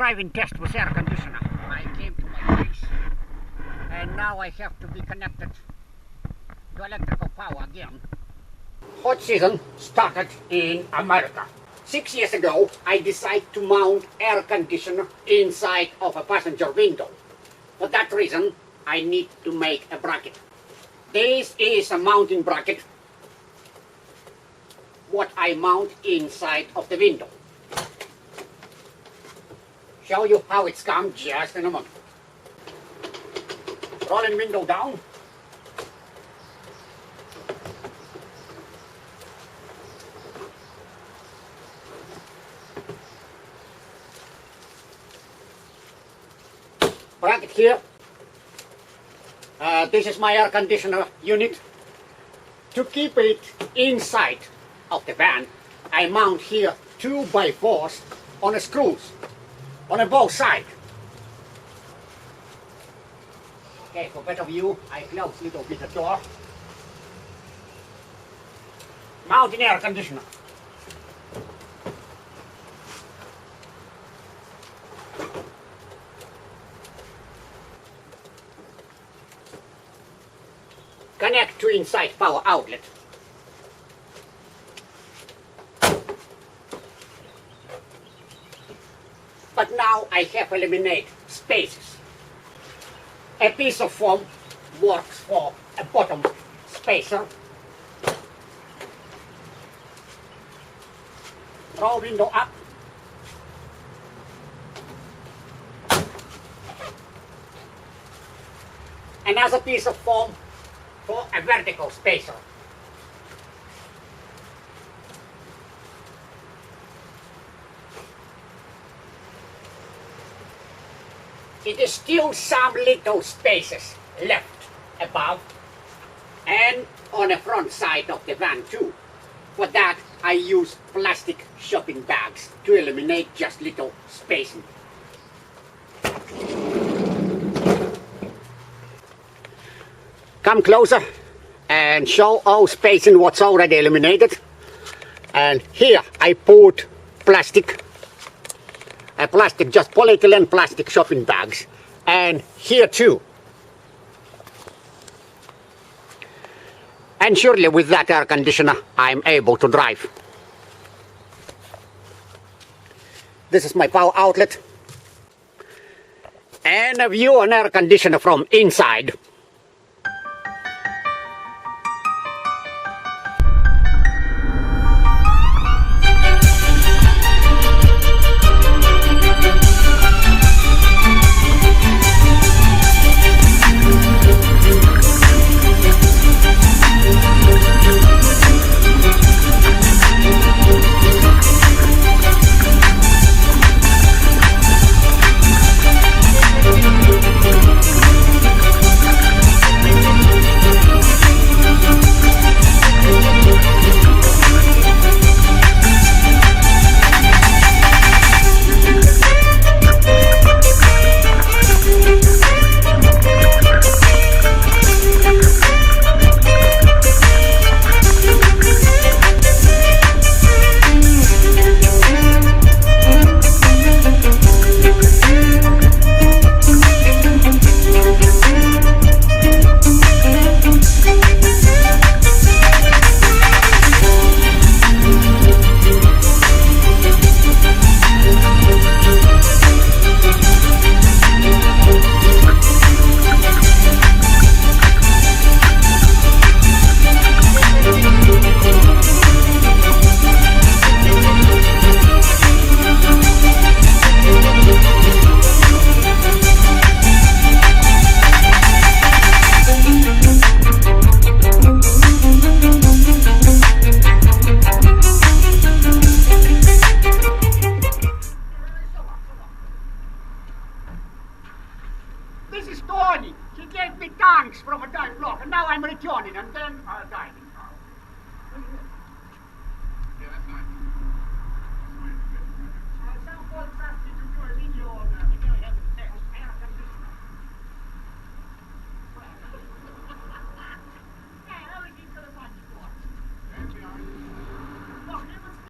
driving test with air conditioner. I came to my place and now I have to be connected to electrical power again. Hot season started in America. 6 years ago, I decided to mount air conditioner inside of a passenger window. For that reason, I need to make a bracket. This is a mounting bracket, what I mount inside of the window. Show you how it's come just in a moment. Rolling window down. Bracket here. This is my air conditioner unit. To keep it inside of the van, I mount here 2x4s on screws on both sides. Okay, for better view, I close a little bit the door. Mounting air conditioner. Connect to inside power outlet. But now I have eliminated spaces. A piece of foam works for a bottom spacer. Roll window up. Another piece of foam for a vertical spacer. It is still some little spaces left above and on the front side of the van too. For that I use plastic shopping bags to eliminate just little spacing. Come closer and show all spacing what's already eliminated. And here I put plastic, just polyethylene plastic shopping bags. And here too. And surely with that air conditioner I'm able to drive. This is my power outlet. And a view on air conditioner from inside.